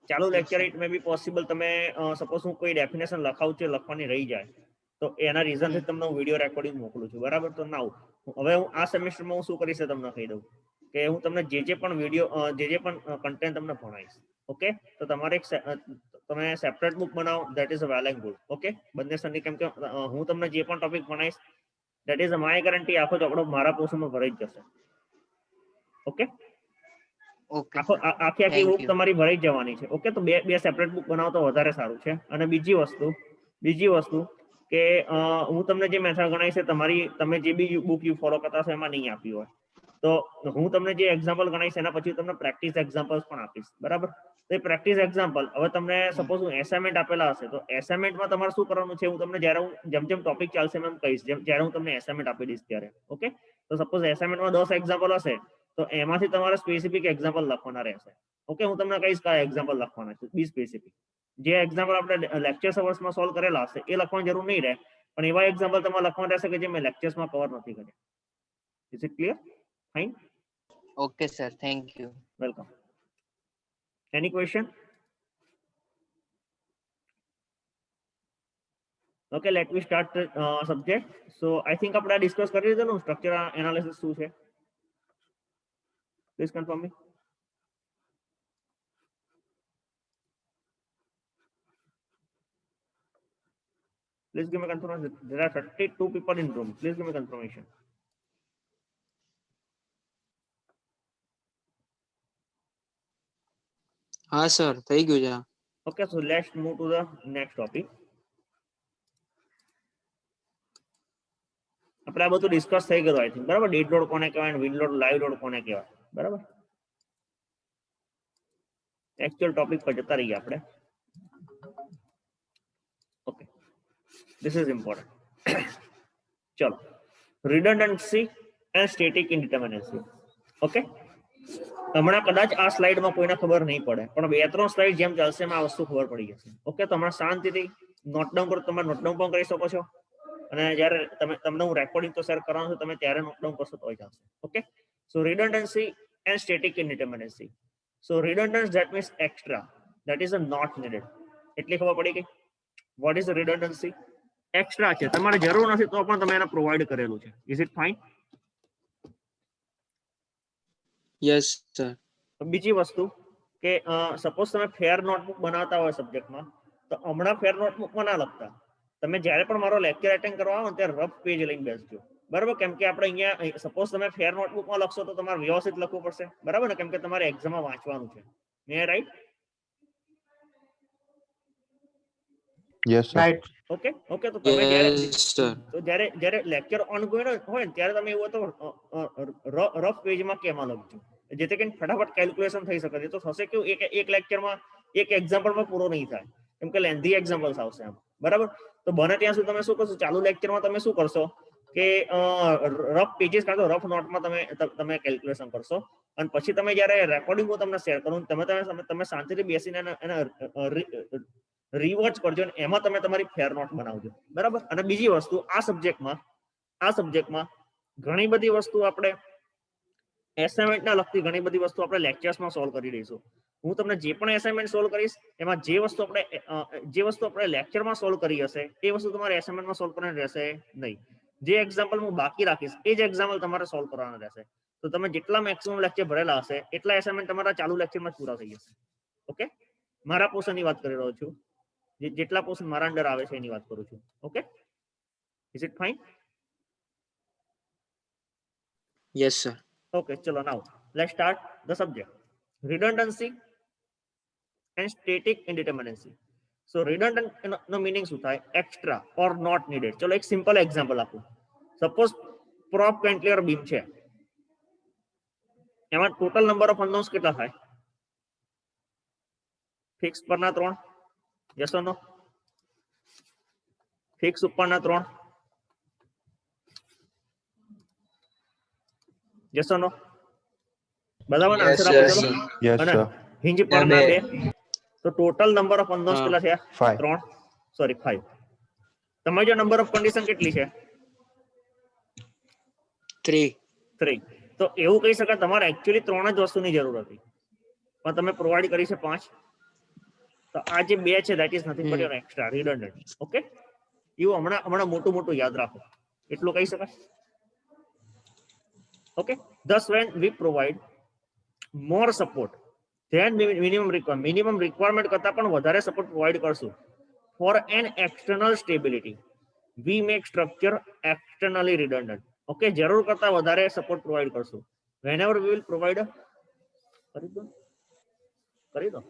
ચાલુ lecture it may B possible તમે suppose હું કોઈ ડેફિનેશન લખાવું છે, લખવાની રહી જાય તો એના રીઝનથી તમને હું વિડીયો રેકોર્ડિંગ મોકલું છું, બરાબર? તો નાવ હવે હું આ સેમેસ્ટરમાં હું શું કરીશ તમને કહી દઉં કે હું તમને જે પણ વિડીયો જે પણ કન્ટેન્ટ તમને ભણાવીશ, ઓકે? તો તમારે તમે સેપરેટ બુક બનાવો, that is a well and good, okay? બંને સરની, કેમ કે હું તમને જે પણ ટોપિક ભણાવીશ that is a my guarantee આખો ચોપડો મારા પોર્શનમાં ભરાઈ જ જશે, ઓકે? આખી બુક તમારી ભરાઈ જવાની છે, ઓકે? તો બે સેપરેટ બુક બનાવો તો વધારે સારું છે. અને બીજી વસ્તુ કે હું તમને જે મેથડ ગણાવીશ છે તમારી, તમે જે બી બુક યુ ફોલો કરતા હશો એમાં નહીં આપી હોય તો હું તમને જે એક્ઝામ્પલ ગણાવીશ એના પછી તમને પ્રેક્ટિસ એક્ઝામ્પલ્સ પણ આપીશ, બરાબર? તો એ પ્રેક્ટિસ એક્ઝામ્પલ, હવે તમને સપોઝ હું એસાઇનમેન્ટ આપેલા હશે તો એસાઇનમેન્ટમાં તમારે શું કરવાનું છે હું તમને જ્યારે હું જેમ ટોપિક ચાલશે એમ કહીશ, જ્યારે હું તમને એસાઇનમેન્ટ આપી દઈશ ત્યારે, ઓકે? તો સપોઝ એસાઇનમેન્ટમાં 10 એક્ઝામ્પલ હશે તો એમાંથી તમારે સ્પેસિફિક એક્ઝામ્પલ લખવાના રહેશે, ઓકે? હું તમને કહીશ કયા એક્ઝામ્પલ લખવાના છે, બી સ્પેસિફિક. જે એક્ઝામ્પલ આપણે લેક્ચર્સ અવર્સમાં સોલ્વ કરેલા હશે એ લખવાની જરૂર નહીં રહે, પણ એવા એક્ઝામ્પલ તમારે લખવાના રહેશે કે જે મેં લેક્ચર્સમાં કવર નથી કર્યા. Is it clear? Fine. Okay, sir. Thank you. Welcome. Any question? Okay, let me start the subject. So I think આપણે ડિસ્કસ કરી દીધું સ્ટ્રક્ચર એનાલિસિસ શું છે. Please confirm me. Please give me confirmation. There are 32 people in room. Please give me confirmation. હા sir, થઈ ગયું છે. Okay, so let's move to the next topic. આપણે આ બધું ડિસ્કસ થઈ ગયું આઈ થિંક, બરાબર? ડેડ લોડ કોને કહેવાય, વિન્ડ લોડ, લાઈવ લોડ કોને કહેવાય, બરાબર? एक्चुअल टॉपिक पर जता रहिए આપણે. Okay, this is important. चलो, redundancy and static indeterminacy. Okay, હમણાં કદાચ આ સ્લાઇડમાં કોઈને ખબર નહીં પડે પણ 2-3 સ્લાઇડ જેમ ચાલશે એમાં આ વસ્તુ ખબર પડી જશે, ઓકે? તો હમણાં શાંતિથી નોટ ડાઉન કરો, તમે નોટ ડાઉન પણ કરી શકો છો અને જ્યારે તમને હું રેકોર્ડિંગ તો શેર કરવાનું છું તમે ત્યારે નોટ ડાઉન કરશો તો ચાલશે, okay? So redundancy and static indeterminacy. So redundance, that means extra, that is a not needed. એટલી ખબર પડી ગઈ? What is the redundancy? Extra છે, તમારે જરૂર નથી તો પણ તમે એને પ્રોવાઈડ કરેલું છે. Is it fine? Yes sir. બીજી વસ્તુ કે સપોઝ તમે ફેર નોટબુક બનાવતા હોય સબ્જેક્ટમાં તો હમણાં ફેર નોટબુકમાં ના લખતા, તમે જ્યારે પણ મારો લેક્ચર એટેન્ડ કરવા આવો ત્યારે રફ પેજ લઈને બેસજો, બરાબર? કેમ કે આપણે અહીંયા સપોઝ તમે ફેર નોટબુકમાં લખશો તો તમારે વ્યવસ્થિત લખવું પડશે, બરાબર ને? કેમ કે તમારે એક્ઝામમાં વાંચવાનું છે. મે right? Yes sir. Okay, okay. તો તમે જ્યારે લેક્ચર ઓનગોઈંગ હોય ને ત્યારે તમે એવું તો રફ પેજમાં કેમાં લખજો, જેથી કરીને ફટાફટ કેલ્ક્યુલેશન થઈ શકે. તો થશે કેવું, એક લેક્ચરમાં એક એક્ઝામ્પલમાં પૂરો નહીં થાય કેમ કે લેન્ધી એક્ઝામ્પલ્સ આવશે એમ, બરાબર? તો બને ત્યાં સુધી તમે શું કરશો, ચાલુ લેક્ચરમાં તમે શું કરશો કે રફ પેજીસ કાં તો રફ નોટમાં તમે કેલ્ક્યુલેશન કરશો અને પછી તમે જ્યારે રેકોર્ડિંગ હું તમને શેર કરું તમે શાંતિથી બેસીને રિવોચ કરજો અને એમાં તમે તમારી ફેર નોટ બનાવજો, બરાબર? અને બીજી વસ્તુ, આ સબ્જેક્ટમાં ઘણી બધી વસ્તુ આપણે એસાઇનમેન્ટના લગતી ઘણી બધી વસ્તુ આપણે લેક્ચર્સમાં સોલ્વ કરી દઈશું. હું તમને જે પણ એસાઇનમેન્ટ સોલ્વ કરીશ એમાં જે વસ્તુ આપણે લેક્ચરમાં સોલ્વ કરી હશે એ વસ્તુ તમારે એસાઇનમેન્ટમાં સોલ્વ કરવાની રહેશે નહીં. જે એક્ઝામ્પલ હું બાકી રાખીશ એ જ એક્ઝામ્પલ તમારે સોલ્વ કરવાના રહેશે. તો તમે જેટલા મેક્સિમમ લેક્ચર ભરેલા હશે એટલા એસાઇનમેન્ટ તમારા ચાલુ લેક્ચરમાં પૂરા થઈ જશે, ઓકે? મારા પોર્શનની વાત કરી રહ્યો છું, જેટલા પોર્શન મારા અંડર આવે છે એની વાત કરું છું, okay? Is it fine? Yes sir. Okay, chalo, now let's start the subject. Redundancy and static indeterminacy. So redundant no meaning શું થાય? Extra or not needed. ચલો એક સિમ્પલ એક્ઝામ્પલ આપું. સપોઝ પ્રોપ કેન્ટિલિવર બીમ છે, એમાં total number of unknowns કેટલા થાય? Fix પરના 3, યસ ઓર નો? ફિક્સ ઉપરના 3, યસ ઓર નો? બરાબર, આન્સર આપો ચલો. યસ અને સર. હિંજ પરના 2, તો ટોટલ નંબર ઓફ અનનોન્સ કેટલા થયા? 3, સોરી 5. તમારી જો નંબર ઓફ કન્ડિશન કેટલી છે? 3. તો એવું કહી શકાય તમારે એકચ્યુઅલી 3 જ વસ્તુની જરૂર હતી પણ તમે પ્રોવાઈડ કરી છે 5. તો આ જે બે છે that is nothing but your extra redundant. Okay, એવું હમણાં મોટું યાદ રાખો, એટલું કહી શકાય. Okay, thus when we provide more support then minimum requirement કરતા પણ વધારે સપોર્ટ પ્રોવાઈડ કરશું for an external stability we make structure externally redundant. Okay, જરૂર કરતા વધારે સપોર્ટ પ્રોવાઈડ કરશું whenever we will provide કરી દો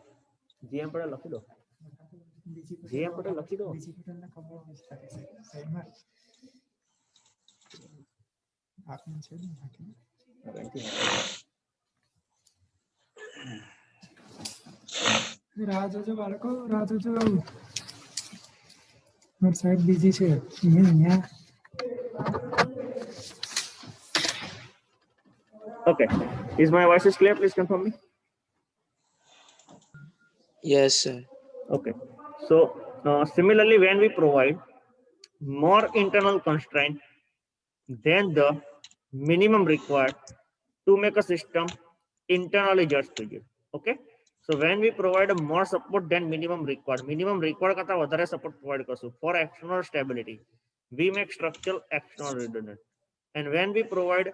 જીએમ પર લખી દો राजो बालको राजो और साइड बिजी છે અહીંયા. Okay, is my voice is clear? Please confirm me. Yes, sir. Okay, so similarly when we provide more internal constraint than the minimum required to make a system internally just rigid. Okay, so when we provide a more support than minimum required કરતા વધારે support provide કરશું for external stability we make structural external redundant. And when we provide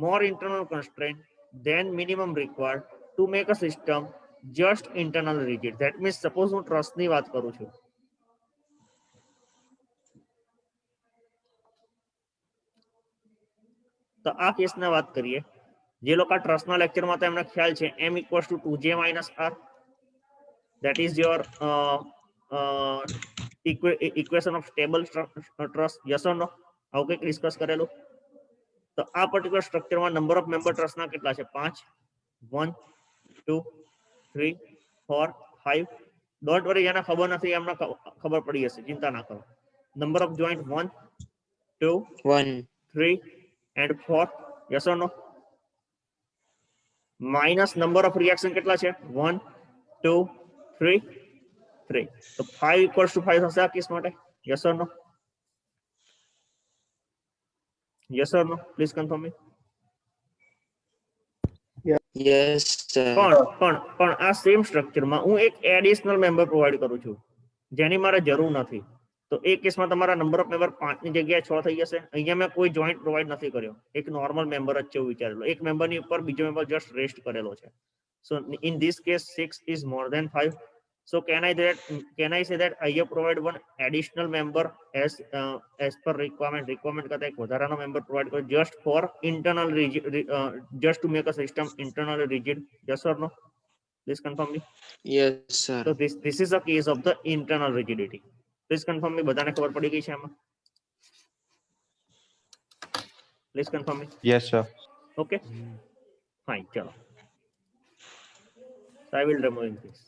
more internal constraint than minimum required to make a system just internally rigid, that means suppose હું trust ની વાત કરું છું, તો આ કેસના વાત કરીએ. જે લોકો ટ્રસ્ટના લેક્ચરમાં તો એમને ખ્યાલ છે m equals to 2j minus r, that is your equation of stable trust. yes or no? આવું કંઈક ડિસ્કસ કરેલું. તો આ પર્ટિક્યુલર સ્ટ્રક્ચરમાં નંબર ઓફ મેમ્બર ટ્રસ્ટના કેટલા છે? 5. 1 2 3 4 5. ડોન્ટ વરી, જેને ખબર નથી એમને ખબર પડી હશે, ચિંતા ના કરો. Number of joint 1 2 1 3 and 4. yes or no? Minus number of reaction કેટલા છે? 1 2 3 3. તો 5 equals to 5 થશે આ કેસ માટે. yes or no? yes or no? please confirm me. yes, sir. પણ આ સેમ સ્ટ્રક્ચરમાં હું એક એડિશનલ મેમ્બર પ્રોવાઈડ કરું છું જેની મારે જરૂર નથી, તો એ કેસમાં તમારા નંબર ઓફ મેમ્બર 5 ની જગ્યાએ 6 થઈ જશે. અહીંયા મેં કોઈ જોઈન્ટ પ્રોવાઈડ નથી કર્યો, એક નોર્મલ મેમ્બર જ છે એવું વિચારેલો, એક મેમ્બરની ઉપર બીજો મેમ્બર જસ્ટ રેસ્ટ કરેલો છે. સો in this case 6 is more than 5. So can I say that I have provided one additional member as per requirement કરતા એક વધારાનો મેમ્બર પ્રોવાઈડ કર્યો just for internal rigid, just to make a system internally rigid. yes or no? please confirm me. Yes, sir. So this is a case of the internal rigidity. please confirm me. બધાને ખબર પડી ગઈ છે આમાં? please confirm me. Yes, sir. okay fine, chalo. so I will remove this.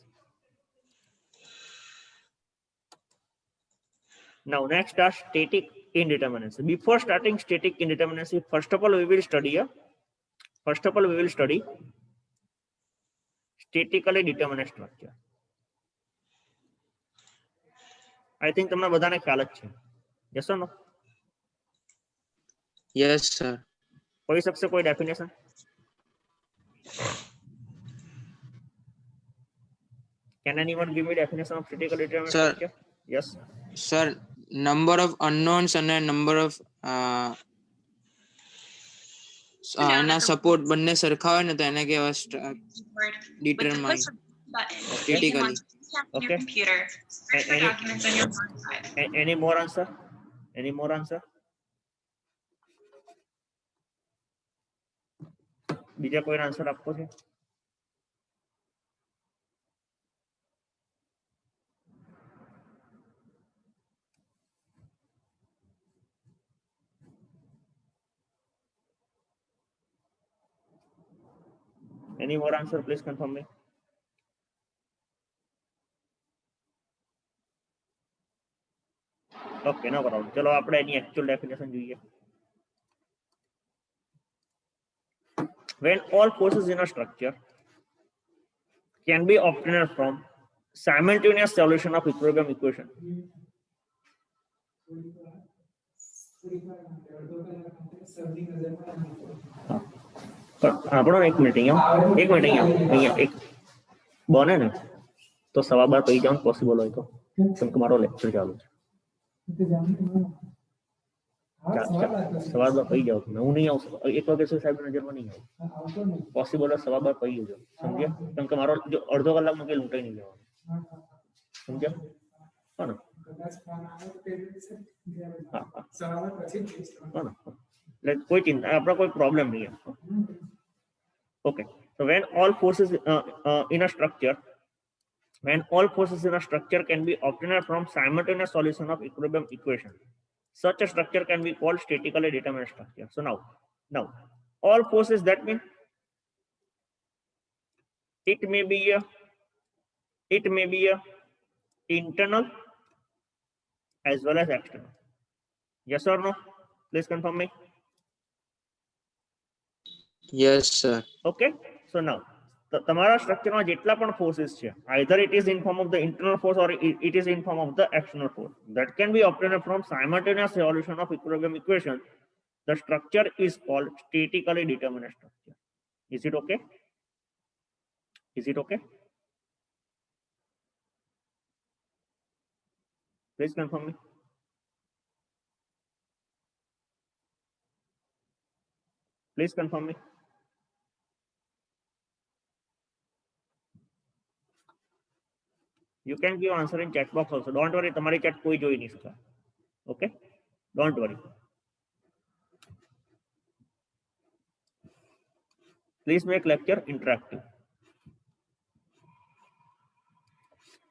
Now next are static indeterminacy. Before starting static indeterminacy, first of all we will study statically determinate structure. I think તમને બધાને ખ્યાલ જ છે. yes or no? Yes, sir. કોઈ શકશે કોઈ definition? Can anyone give me definition of statically determinate Sir. structure? yes. Sir, number of unknowns and number of એના support બંને સરખા હોય ને તો એને કહેવાય determine statically. Okay. Any more answer? બીજા કોઈને આન્સર આપવો છે? Any more answer? Please confirm me. Okay, no problem. ચલો આપણે એની actual definition જોઈએ. When all forces in a structure can be obtained from simultaneous solution of equilibrium equation. આપણો એક minute અહીંયા એક બને ને તો 12:15 પડી જવાનું પોસિબલ હોય તો, કેમ કે મારો લેક્ચર ચાલુ છે. 12:15 પડી જાવ તમે, હું નહીં આવું 1 વાગે સુધી સાહેબ નજરમાં નહીં આવું પોસિબલ હોય 12:15 પડી જજો, સમજ્યા? કેમ કે મારો જો અડધો કલાકમાં કે લૂંટાઈ નહીં જવાનું, સમજ્યા? હા ને? હા હા, એટલે કોઈ ચિંતા, આપણે કોઈ પ્રોબ્લેમ નહીં. Okay, so when all forces in a structure can be obtained from simultaneous solution of equilibrium equation, such a structure can be called statically determinate structure. So now all forces, that means it may be a internal as well as external. Yes or no? Please confirm me. Yes sir. Okay, so now તમારા સ્ટ્રક્ચરમાં જેટલા પણ forces છે, either it is in form of the internal force or it is in form of the external force, that can be obtained from simultaneous solution of equilibrium equation. The structure is called statically determinate structure. Is it okay? Is it okay? Please confirm me. Please confirm me. You can give answer in chat box also. Don't worry, તમારી chat કોઈ જોઈ નહીં શકે. Okay? Don't worry. Please make lecture interactive.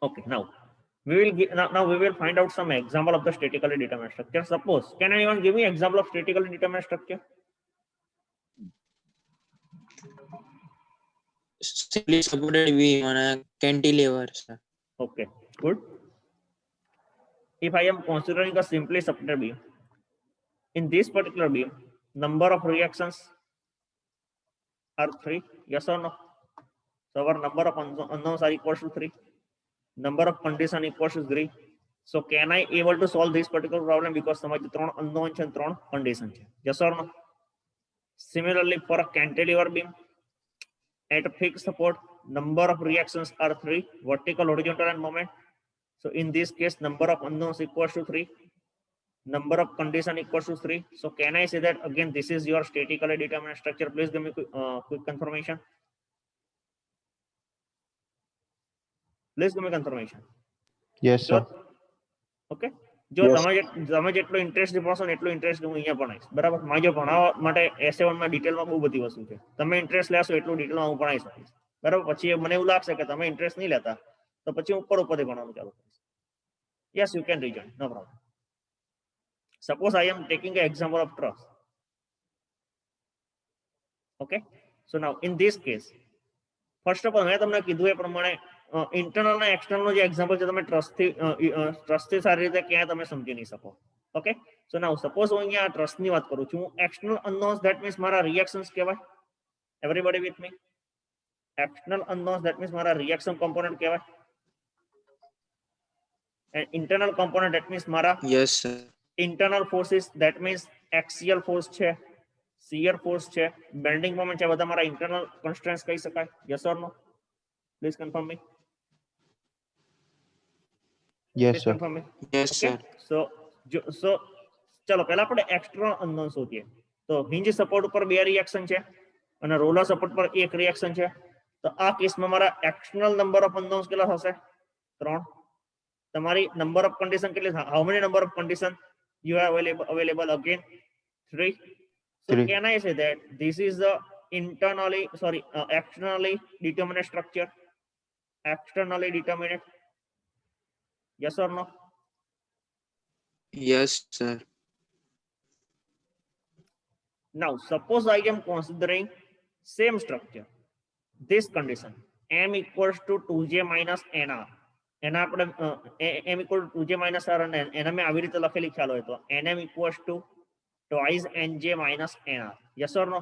Okay, now we will find out some example of the statically determinate structure. Suppose, can anyone give me example of statically determinate structure? Simply supported beam on a cantilever, sir. Okay, good. If I am considering a simply supported beam, in this particular beam, number of reactions are 3. Yes or no? So our number of unknowns are equal to 3. Number of condition equals to 3. So can I able to solve this particular problem because તમારી 3 unknown છે 3 condition છે? Yes or no? Similarly, for a cantilever beam at a fixed support, number of reactions are 3, vertical, horizontal and moment. So in this case, number of unknowns equals to 3, number of condition equals to 3. So can I say that again this is your statically determinate structure? Please give me quick confirmation. Please give me confirmation. Yes sir. Okay, જો તમે જેટલો interest દેખાશો ને એટલો interest હું અહીંયા પણ આવીશ, બરાબર? મારે જો ભણાવવા માટે S7 માં ડિટેલમાં બહુ બધી વસ્તુ છે, તમે ઇન્ટરેસ્ટ લેશો એટલું ડિટેલમાં હું ભણાવી શકીશ, બરાબર? પછી મને એવું લાગશે કે તમે ઇન્ટરેસ્ટ નહીં લેતા તો પછી હું ઉપરથી ભણવાનું ચાલુ કરીશ. Yes, you can rejoin, no problem. Suppose I am taking an example of truss. Okay, so now in this case, first of all, મેં તમને કીધું એ પ્રમાણે ઇન્ટરનલ અને એક્સટર્નલ જે એક્ઝામ્પલ છે તમે ટ્રસ્ટથી સારી રીતે ક્યાંય તમે સમજી નહીં શકો. ઓકે, સો નાઉ સપોઝ હું અહીંયા ટ્રસ્ટની વાત કરું છું, એક્સટર્નલ અનનોન્સ ધેટ મીન્સ મારા રિએક્શન્સ કહેવાય. Everybody with me? External unknowns that means મારા રિએક્શન કોમ્પોનન્ટ કહેવાય. And internal component that means મારા Yes sir. Internal forces that means axial force છે, શિયર ફોર્સ છે, બેન્ડિંગ મોમેન્ટ છે, બધા મારા ઇન્ટરનલ કન્સ્ટ્રેન્ટ્સ કહી શકાય. Yes or no? Please confirm me. Yes Please sir. confirm me. Yes Okay. sir. So ચલો પહેલા આપણે એક્સટર્નલ અનનોન શોધીએ. તો હિન્જ સપોર્ટ ઉપર 2 રિએક્શન છે અને રોલર સપોર્ટ પર 1 રિએક્શન છે. તો આ કેસમાં મારા એક્સટર્નલ નંબર ઓફ અનનોન્સ કેટલા થશે? 3. તમારી નંબર ઓફ કન્ડિશન કેટલી? How many number of condition you have available again? 3. So 3. can I say that this is the externally determinate structure? Externally determinate? Yes or no? Yes sir. Now suppose I am considering same structure, this condition, m equals to 2j minus nr. એના આપણે m equal to 2j minus r અને એના મેં આવી રીતે લખેલી ખ્યાલ હોય તો nm equals to twice nj minus nr. Yes or no?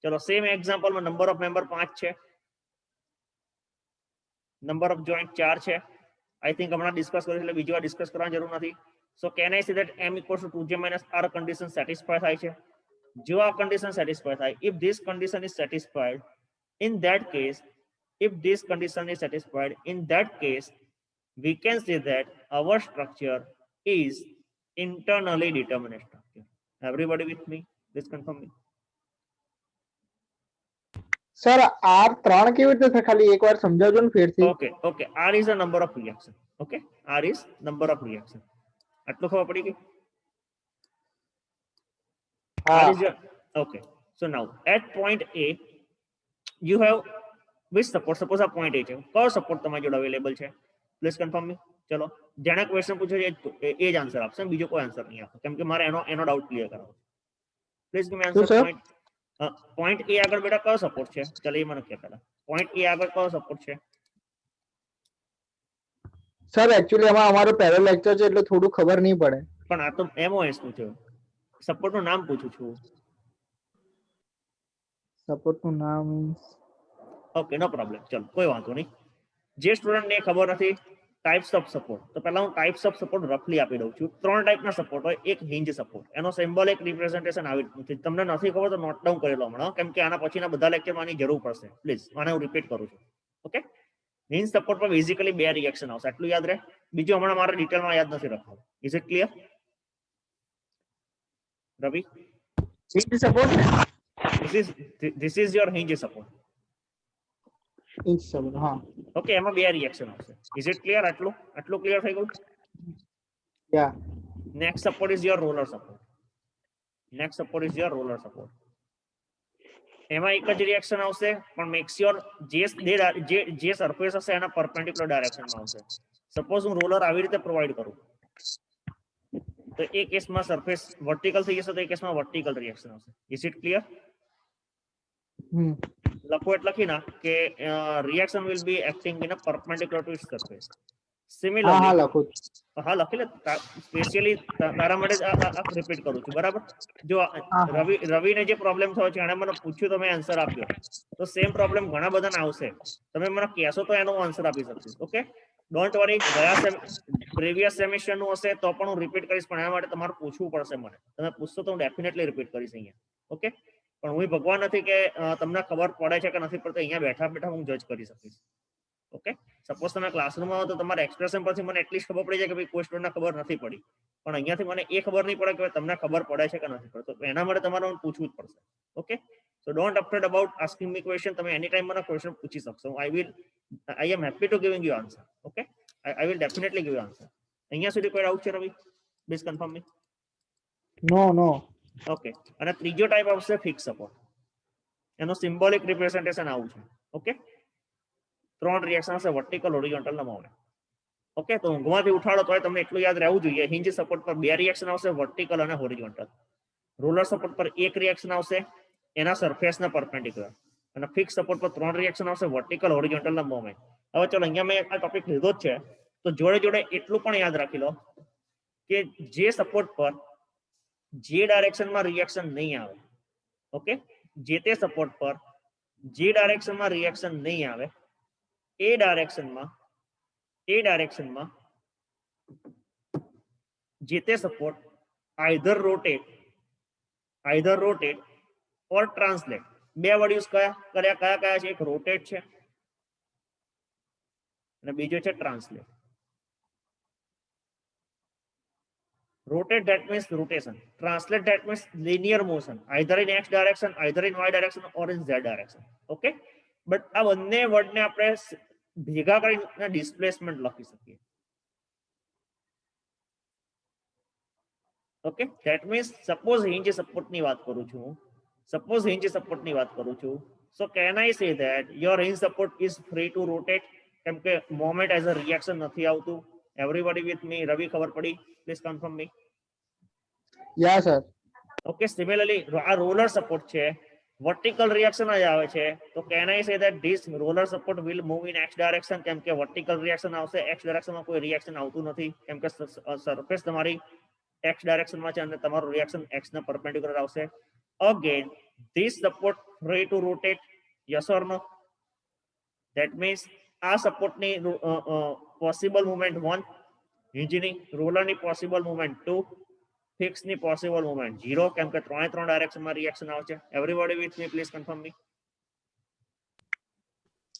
ચલો સેમ એક્ઝામ્પલ માં નંબર ઓફ મેમ્બર 5 છે, નંબર ઓફ જોઈન્ટ 4 છે. I think હમણાં ડિસ્કસ કર્યું એટલે બીજી વાર ડિસ્કસ કરવાની જરૂર નથી. So can I say that m equals to 2j minus r condition satisfy થાય છે? જો આ condition satisfy થાય, if this condition is satisfied, in that case if this condition is satisfied, in that case we can say that our structure is internally determinate structure. Everybody with me? Please confirm me. Sir R3 કેવી રીતે થાય ખાલી એકવાર સમજાવજો ને ફેરથી. Okay, R is the number of reaction. Okay, R is number of reaction. આટલું ખબર પડી ગઈ? R is your, okay, so now at point A you have which support? Suppose આ point A છે, કયો સપોર્ટ તમારી જોડે અવેલેબલ છે? પ્લીઝ કન્ફર્મ મી. ચલો જેણે ક્વેશ્ચન પૂછ્યો છે એ જ આન્સર આપશે, બીજો કોઈ આન્સર નહીં આપે, કેમ કે મારે એનો ડાઉટ ક્લિયર કરાવો. Please give me answer. Point એ આગળ બેટા કયો સપોર્ટ છે? ચલો એ મને કહે પહેલા. પોઈન્ટ એ આગળ કયો સપોર્ટ છે? સર એકચ્યુઅલી આમાં અમારો પહેલો લેક્ચર છે એટલે થોડું ખબર નહીં પડે. પણ આ તો એમઓએસ પૂછ્યો, સપોર્ટ નું નામ પૂછું છું. સપોર્ટ નું નામ ઓકે, નો પ્રોબ્લેમ, ચલો કોઈ વાંધો નહીં. જે સ્ટુડન્ટ ને ખબર નથી ટાઈપ્સ ઓફ સપોર્ટ, તો પહેલા હું ટાઈપ્સ ઓફ સપોર્ટ રફલી આપી દઉં છું. 3 ટાઈપના સપોર્ટ હોય. એક હિન્જ સપોર્ટ, એનો સિમ્બોલિક રિપ્રેઝન્ટેશન આવી રીતે. તમને નથી ખબર તો નોટ ડાઉન કરી લો હમણાં, કેમ કે આના પછીના બધા લેક્ચરમાં આની જરૂર પડશે. પ્લીઝ આને હું રિપીટ કરું છું. ઓકે, હિન્જ સપોર્ટ પર બેઝિકલી 2 રિએક્શન આવશે, આટલું યાદ રહે. બીજું હમણાં મારે ડિટેલમાં યાદ નથી રાખવું. Is it clear Ravi? Hinge support, this is your hinge support. Hinge support, હા. ઓકે, એમાં 2 રિએક્શન આવશે. Is it clear? આટલું ક્લિયર થઈ ગયું? Yeah. Next support is your roller support. એમાં એક જ રિએક્શન આવશે, પણ મેક શ્યોર જે સરફેસ હશે એના પરપેન્ડિક્યુલર ડાયરેક્શનમાં આવશે. સપોઝ હું રોલર આવી રીતે પ્રોવાઈડ કરું તો એ કેસમાં સરફેસ વર્ટિકલ થઈ જશે, તો એ કેસમાં વર્ટિકલ રિએક્શન આવશે. Is it clear? લખો એટલે લખી ના કે reaction will be acting in a perpendicular to its surface. Similarly, હા લખું. હા લખી લે, સ્પેશિયલી તારા માટે રિપીટ કરું છું, બરાબર? જો રવિને જે પ્રોબ્લેમ થયો છે એણે મને પૂછ્યું તો મેં આન્સર આપ્યો, તો સેમ પ્રોબ્લેમ ઘણા બધાને આવશે. તમે મને કહેશો તો એનો આન્સર આપી શકીશ. Okay, don't worry. Previous semester નું હશે તો પણ હું રિપીટ કરીશ, પણ એના માટે તમારે પૂછવું પડશે મને. તમે પૂછશો તો હું ડેફિનેટલી રિપીટ કરીશ અહીંયા. ઓકે, પણ હું ભગવાન નથી કે તમને ખબર પડે છે કે નથી પડતી. અહીંયા બેઠા બેઠા હું જજ કરી શકીશ. ઓકે, સપોઝ તમે ક્લાસરૂમમાં હો તો તમારા એક્સપ્રેશન પરથી મને એટલી ખબર પડી જાય કે ભાઈ કોઈ સ્ટુડન્ટને ખબર નથી પડી, પણ અહીંયાથી મને એ ખબર નહીં પડે કે તમને ખબર પડે છે કે નથી પડતો. તો એના માટે તમારે પૂછવું જ પડશે. Okay, so don't afraid about asking me question. તમે એની ટાઈમ મને ક્વેશ્ચન પૂછી શકશો. I am happy to giving you answer. Okay, I will definitely give you answer. અહીંયા સુધી કોઈ ડાઉટ છે Ravi? Please confirm me. No. Okay, અને ત્રીજો ટાઈપ આવશે ફિક્સ સપોર્ટ. એનો સિમ્બોલિક રિપ્રેઝન્ટેશન આવું છે. ઓકે, 3 રિએક્શન હશે, વર્ટિકલ, હોરિઝોન્ટલ ને મોમેન્ટ. ઓકે, તો ઊંઘમાંથી ઉઠાડો તો તમને એટલું યાદ રહેવું જોઈએ. હિન્જ સપોર્ટ પર 2 રિએક્શન આવશે, વર્ટિકલ અને હોરિઝોન્ટલ. રોલર સપોર્ટ પર 1 રિએક્શન આવશે, એના સરફેસના પરપેન્ડિક્યુલર. અને ફિક્સ સપોર્ટ પર 3 રિએક્શન આવશે, વર્ટિકલ, હોરિઝોન્ટલ ને મોમેન્ટ. હવે ચલો અહીંયા મેં આ ટોપિક લીધો જ છે, તો જોડે જોડે એટલું પણ યાદ રાખી લો કે જે સપોર્ટ પર જે ડાયરેક્શનમાં રિએક્શન નહીં આવે, ઓકે, જે તે સપોર્ટ પર જે ડાયરેક્શનમાં રિએક્શન નહીં આવે એ ડાયરેક્શનમાં જે તે સપોર્ટ આઈધર રોટેટ ઓર ટ્રાન્સલેટ. 2 વર્ડ યુઝ કયા છે? એક રોટેટ છે અને બીજો છે translate. Rotate, that means rotation. Translate, that means linear motion, either in x direction, either in y direction or in z direction. Okay, but આ બંને વર્ડને આપણે ભેગા કરીને ડિસ્પ્લેસમેન્ટ લખી શકીએ. Okay, that means suppose hinge support ની વાત કરું છું, so can I say that your hinge support is free to rotate? કેમ કે moment as a reaction નથી આવતું. Everybody with me? Ravi, ખબર પડી? Please confirm me. Yeah sir. Okay, similarly આ roller support છે, vertical reaction જ આવે છે, તો can I say that this roller support will move in x direction? કેમ કે vertical reaction આવશે, x direction માં કોઈ reaction આવતું નથી, કેમ કે surface તમારી x direction માં છે અને તમારું reaction x ના perpendicular આવશે. Again, this support free to rotate? Yes or no? That means આ support ની possible movement 1, hinge ની, roller ની possible movement 2, fix ની possible movement 0, કેમ કે 3 ડાયરેક્શન માં રિએક્શન આવે છે. Everybody with me? Please confirm me.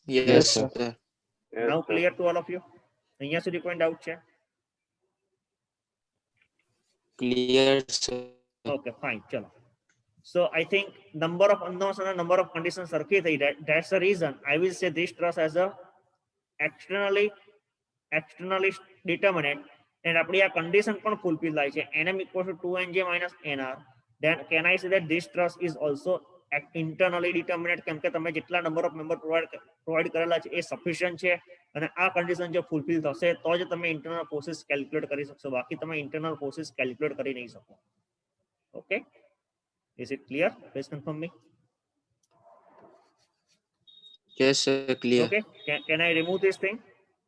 Yes, sir. sir. Now clear to all of you? અહીંયા સુધી કોઈ ડાઉટ છે? Clear, sir. Okay, fine. ચલો. So I think number of unknowns and number of conditions સરખી થઈ. That's the reason I will say this trust as a externally determinate, and આપણી આ condition પણ fulfill થાય છે. nm equals to 2nj minus nr. Then can I say that this trust is also internally determinate, કેમ કે તમે જેટલા number of member provide કરેલા છે એ sufficient છે, અને આ condition જો fulfill થશે તો જ તમે internal forces calculate કરી શકશો, બાકી તમે internal forces calculate કરી નહીં શકો. Okay, is it clear? Please confirm me. Yes, sir. Clear. Okay, can I remove this thing?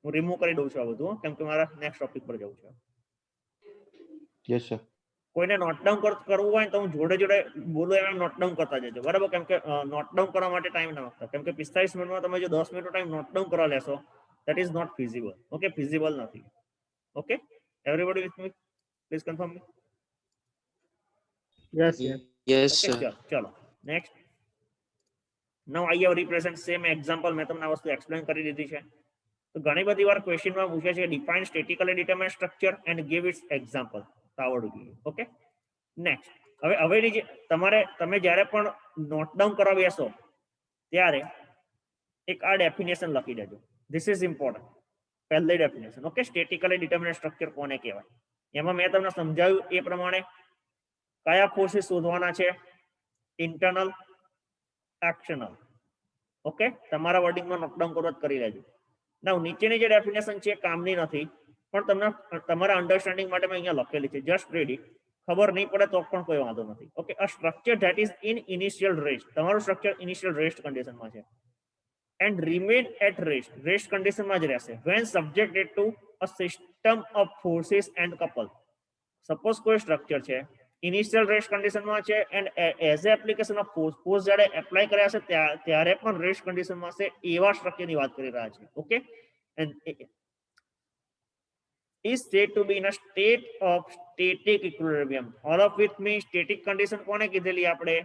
હું remove કરી દઉં છું આ બધું, કેમ કે મારા next topic પર જવું છે. Yes, sir. કોઈને નોટ ડાઉન કરવું હોય તો હું જોડે જોડે બોલું એમ નોટ ડાઉન કરતા જજો, બરાબર? કેમ કે નોટ ડાઉન કરવા માટે ટાઈમ ના આપતા, કેમ કે 45 મિનિટમાં તમે જો 10 મિનિટનો ટાઈમ નોટ ડાઉન કરવા લેશો, that is not feasible. Okay, feasible નથી. Okay, everybody with me? Please confirm me. Yes, yes. Yes, Okay, sir. ચલો next. Now I have represent same example. મેં તમને આ વસ્તુ એક્સપ્લેન કરી દીધી છે. તો ઘણી બધી વાર ક્વેશ્ચનમાં પૂછે છે define statically determined structure and give its example. તો આવડવું જોઈએ. Okay, next. હવેની જે તમે જ્યારે પણ નોટ ડાઉન કરવા બેસો ત્યારે એક આ ડેફિનેશન લખી દેજો. This is important. પહેલી definition. Okay, statically determined structure કોને કહેવાય? એમાં મેં તમને સમજાવ્યું એ પ્રમાણે કયા ફોર્સિસ શોધવાના છે, ઇન્ટરનલ, એક્સટર્નલ. ઓકે, તમારા વર્ડિંગમાં નોટડાઉન કરવા કરી લેજો. નાઉ નીચેની જે ડેફિનેશન છે કામની નથી, પણ તમને તમારા અન્ડરસ્ટેન્ડિંગ માટે મેં અહીંયા લખેલી છે. Just read it. ખબર નહીં પડે તો પણ કોઈ વાંધો નથી. Okay, a structure that is in initial rest. તમારું સ્ટ્રક્ચર ઇનિશિયલ રેસ્ટ કન્ડિશનમાં છે એન્ડ રિમેન એટ રેસ્ટ કન્ડિશનમાં જ રહેશે when subjected to a system of forces and couple. Suppose કોઈ સ્ટ્રક્ચર છે ઇનિશિયલ રેસ્ટ કન્ડિશનમાં છે and as a application of force જ્યારે એપ્લાય કર્યા છે ત્યારે પણ રેસ્ટ કન્ડિશનમાં છે, એવા સ્ટ્રક્ચરની વાત કરી રહ્યા છે. Okay, and is said to be in a state of static equilibrium. All of with me, static condition કોને કીધેલી આપણે?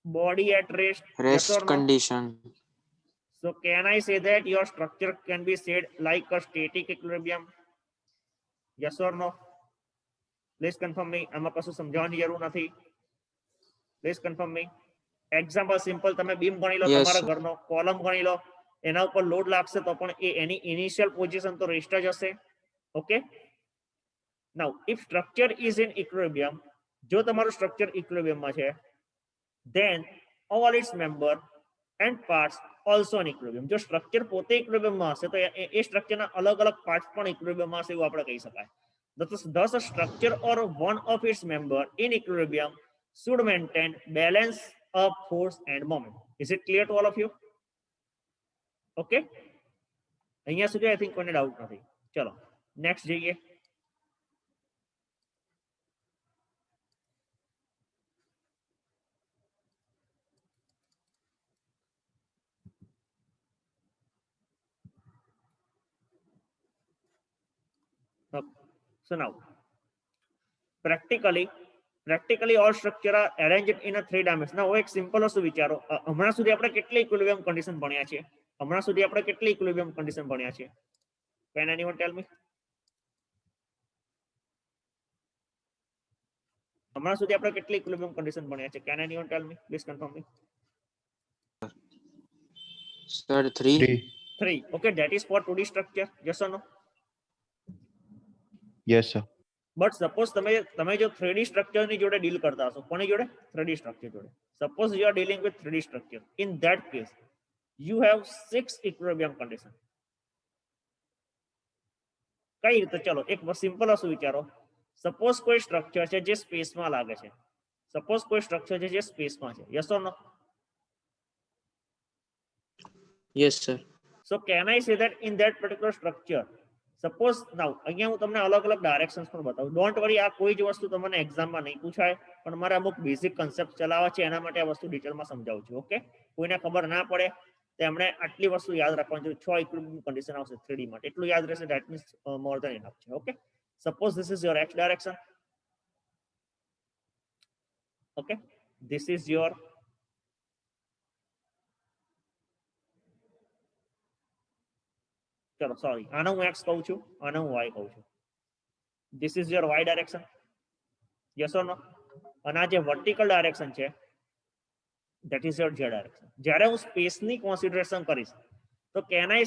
Body at rest. Rest Yes or no? condition. So can I say that your structure can be said like a static equilibrium? Yes or no? Please confirm me. આમાં કશું સમજાવવાની જરૂર નથી. Please confirm me. Example simple. તમે beam ગણી લો, Yes, તમારા sir. ઘરનો column ગણી લો, એના ઉપર લોડ લાગશે તો પણ એની ઇનિશિયલ પોઝિશન તો રેસ્ટ જ હશે. Okay, now if structure is in equilibrium, જો તમારું સ્ટ્રક્ચર ઇક્વિલિબ્રિયમમાં છે, then all its member and parts also in equilibrium. જો સ્ટ્રક્ચર પોતે ઇક્વિલિબ્રિયમમાં હશે તો એ સ્ટ્રક્ચરના અલગ અલગ પાર્ટ્સ પણ ઇક્વિલિબ્રિયમમાં હશે એવું આપણે કહી શકાય. Thus a structure or one of its member in equilibrium should maintain balance of force and moment. Is it clear to all of you? Okay, અહીંયા સુધી આઈ થિંક કોઈને ડાઉટ નથી. ચલો નેક્સ્ટ જઈએ. So now practically all structure are arranged in a 3 dimension. Now એક simple વસ્તુ વિચારો, હમણાં સુધી આપણે કેટલી ઇક્વિલિબ્રિયમ કન્ડિશન ભણ્યા છે? હમણાં સુધી આપણે કેટલી ઇક્વિલિબ્રિયમ કન્ડિશન ભણ્યા છે? Can anyone tell me? હમણાં સુધી આપણે કેટલી ઇક્વિલિબ્રિયમ કન્ડિશન ભણ્યા છે? Can anyone tell me? Please confirm me. Sir, 3. 3. Okay, that is for 2D structure. Yes or no? Yes, sir. But suppose તમે જો 3D સ્ટ્રક્ચરની જોડે ડીલ કરતા હશો, કોની જોડે? 3D સ્ટ્રક્ચર જોડે. Suppose you are dealing with 3D structure, in that case you have 6 equilibrium condition. કઈ રીતે? ચલો એક સિમ્પલ વસ્તુ વિચારો. સપોઝ કોઈ સ્ટ્રક્ચર છે જે સ્પેસમાં લાગે છે. સપોઝ કોઈ સ્ટ્રક્ચર છે જે સ્પેસમાં છે. Yes or no? Yes, sir. So can I say that in that particular structure, suppose now અહીંયા હું તમને અલગ અલગ ડાયરેક્શન્સ પણ બતાવું. ડોન્ટ વરી, આ કોઈ જ વસ્તુ તમને એક્ઝામમાં નહીં પૂછાય, પણ મારે અમુક બેઝિક કન્સેપ્ટ ચલાવવા છે, એના માટે આ વસ્તુ ડિટેલમાં સમજાવું છું. ઓકે, કોઈને ખબર ના પડે તેમણે આટલી વસ્તુ યાદ રાખવાની છે. 6 ઇક્વિલિબ્રિયમ કન્ડિશન આવશે 3D માટે, એટલું યાદ રહેશે. That means more than enough છે. Okay, suppose this is your x direction. Okay, this is your ચલો સોરી, આને હું x કહું છું, આને હું y કહું છું. This is your y direction, yes or no? અને આ જે વર્ટિકલ ડાયરેક્શન છે that is your z direction. જ્યારે હું સ્પેસની કન્સિડરેશન કરીશ તો can I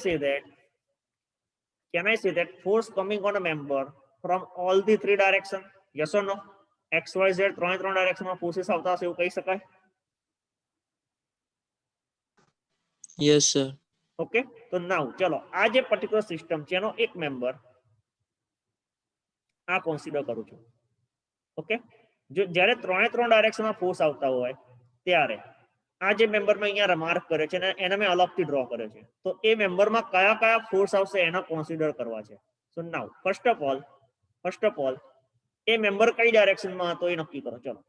say that force coming on a member from all the three direction, yes or no? x y z ત્રણે ડાયરેક્શનમાં ફોર્सेस આવતા હશે એવું કહી શકાય? Yes sir. ઓકે, તો નાઉ ચલો આ જે પર્ટિક્યુલર સિસ્ટમ છે એનો એક મેમ્બર આ કન્સિડર કરું છું. ઓકે, જો જ્યારે ત્રણે ડાયરેક્શનમાં ફોર્સ આવતા હોય ત્યારે આ જે મેમ્બરમાં અહીંયા માર્ક કરે છે ને એને મેં અલગથી ડ્રો કર્યો છે, તો એ મેમ્બરમાં કયા કયા ફોર્સ આવશે એના કન્સિડર કરવા છે. So now first of all એ મેમ્બર કઈ ડાયરેક્શનમાં હતો એ નક્કી કરો. ચલો,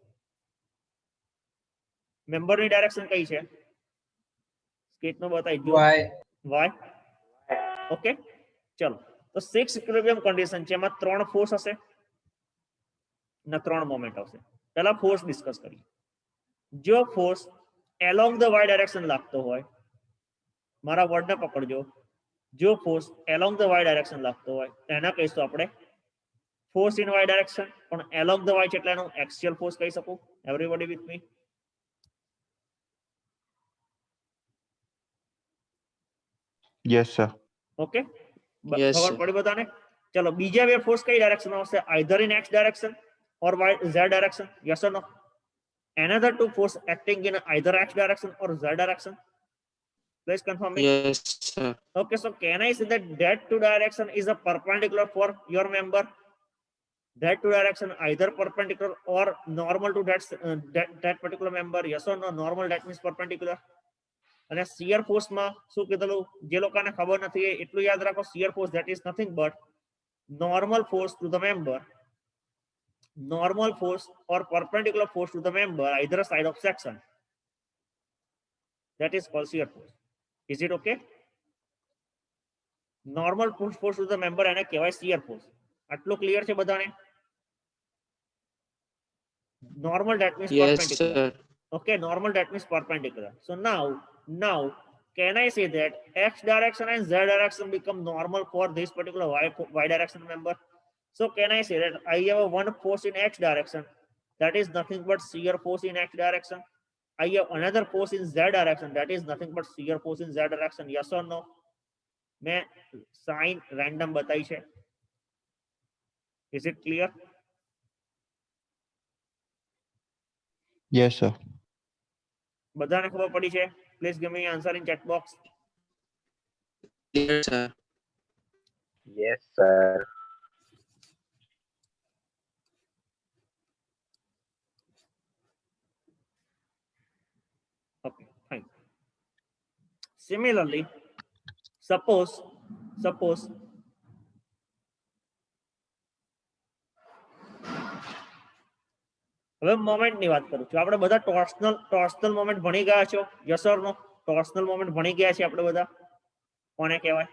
મેમ્બરની ડાયરેક્શન કઈ છે? સ્કેચમાં બતાવી દો. વાય. ઓકે, ચલો તો 6 ઇક્વિલિબ્રિયમ કન્ડિશન છે, એમાં 3 ફોર્સ હશે ને 3 મોમેન્ટ આવશે. પહેલા ફોર્સ ડિસ્કસ કરીએ. જો force along the Y direction લાગતો હોય, મારા વર્ડને પકડજો, જો force along the Y direction લાગતો હોય એના કહીશું આપણે ફોર્સ ઇન વાય ડાયરેક્શન, પણ એલોંગ ધ વાય છે એટલે એનું એક્સિયલ ફોર્સ કહી શકું. Everybody with me? Yes, sir. Okay, Yes, ખબર sir. પડી બધાને? ચલો, બીજા બે ફોર્સ કઈ ડાયરેક્શનમાં આવશે? Either in X direction or Y Z direction, yes or no? Another two force acting in either x direction or z direction. Please confirm me. Yes, sir. Okay, so can I say that two direction is a perpendicular for your member? That two direction either perpendicular or normal to that particular member, yes or no? Normal, that means perpendicular. અને shear ફોર્સમાં શું કીધેલું? જે લોકોને ખબર નથી એટલું યાદ રાખો, shear force that is nothing but normal force to the member, normal force or perpendicular force to the member either side of section, that is called shear force. Is it okay? Normal force to the member એને કહેવાય shear force. આટલું clear છે બધાને? Normal, that means Yes, perpendicular. sir. Okay, normal, that means perpendicular. So now can I say that x direction and z direction become normal for this particular y direction member? So can I say that I have one force in x direction, that is nothing but shear force in x direction. I have another force in z direction, that is nothing but shear force in z direction. Yes or no? मैं sign random बताई છે. Is it clear? Yes, sir. બધાને ખબર પડી છે? Please give me answer in chat box. Yes, sir. Yes, sir. Okay, fine. Similarly, suppose હવે મોમેન્ટની વાત કરું છું. આપણે બધા ટોર્સનલ મોમેન્ટ ભણી ગયા છો? Yes or no? Torsional moment ભણી ગયા છે આપણે બધા? કોને કહેવાય?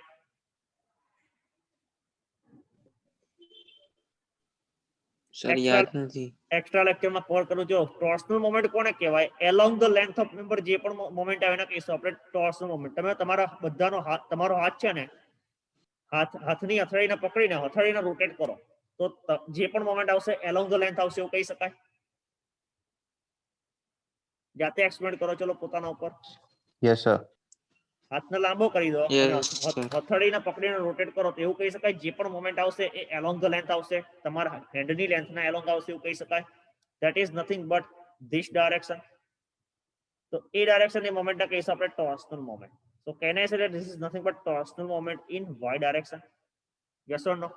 સર યાદ નથી. એક્સ્ટ્રા લેક્ચરમાં કવર કરું છું. ટોર્સનલ મોમેન્ટ કોને કહેવાય? Along the length of member જે પણ મોમેન્ટ આવે એને કહીશું આપણે ટોર્સનલ મોમેન્ટ. તમે તમારા બધાનો હાથ, તમારો હાથ છે ને, હાથની હથેળીને પકડીને હથેળીને રોટેટ કરો તો જે પણ મોમેન્ટ આવશે એલોંગ ધ લેન્થ આવશે એવું કહી શકાય? જાતે એક્સપ્લેન કરો ચલો પોતાના ઉપર. Yes, sir. હાથને લાંબો કરી દો અને Yes, sir. હથેળીને પકડીને રોટેટ કરો તો એવું કહી શકાય જે પણ મોમેન્ટ આવશે એ એલોંગ ધ લેન્થ આવશે, તમારા હેન્ડની લેન્થના એલોંગ આવશે એવું કહી શકાય? That is nothing but this direction. તો એ ડાયરેક્શનની મોમેન્ટને કહીશું આપણે torsional moment. So can I say that this is nothing but torsional moment in Y direction? Yes or no?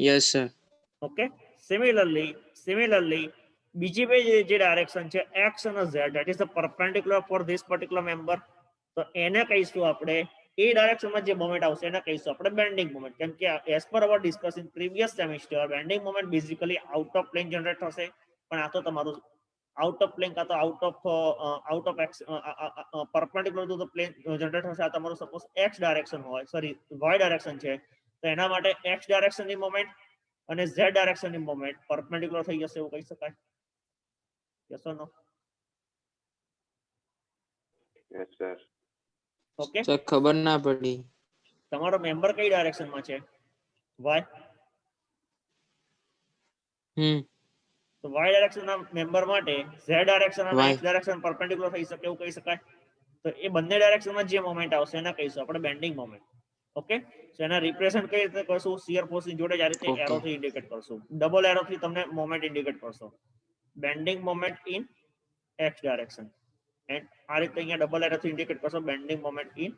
Yes, sir. Okay, similarly બીજી બે જે ડાયરેક્શન છે x અને z, that is the perpendicular for this particular member, તો એને કહીશું આપણે એ ડાયરેક્શનમાં જે મોમેન્ટ આવશે એને કહીશું આપણે બેન્ડિંગ મોમેન્ટ. કેમ કે as per our discuss in previous semester, bending moment basically out of plane generate થશે, પણ આ તો તમારું આઉટ ઓફ પ્લેન કાં તો out of x perpendicular to the plane generate થશે. આ તમારું સપોઝ x ડાયરેક્શન હોય, સોરી y ડાયરેક્શન છે, તો એના માટે x ડાયરેક્શનની મોમેન્ટ અને z ડાયરેક્શનની મોમેન્ટ પરપેન્ડિક્યુલર થઈ જશે એવું કહી શકાય? Yes or no? Yes, sir. Okay, sir ખબર ના પડી. તમારો મેમ્બર કઈ ડાયરેક્શનમાં છે? વાય. તો વાય ડાયરેક્શનના મેમ્બર માટે ઝેડ ડાયરેક્શન અને Y. એક્સ ડાયરેક્શન પરપેન્ડિક્યુલર થઈ શકે એવું કહી શકાય. તો એ બંને ડાયરેક્શનમાં જે મોમેન્ટ આવશે એને કહીશું આપણે બેન્ડિંગ મોમેન્ટ. ઓકે, સો એના રિપ્રેઝન્ટ કઈ રીતે કરશું? શિયર ફોર્સ ની જોડે જ આ રીતે Okay. એરોથી ઇન્ડિકેટ કરશું. ડબલ એરોથી તમને મોમેન્ટ ઇન્ડિકેટ કરશો. Bending moment in X direction and આ રીતે અહીંયા ડબલ એરોથી ઇન્ડિકેટ કરશો bending moment in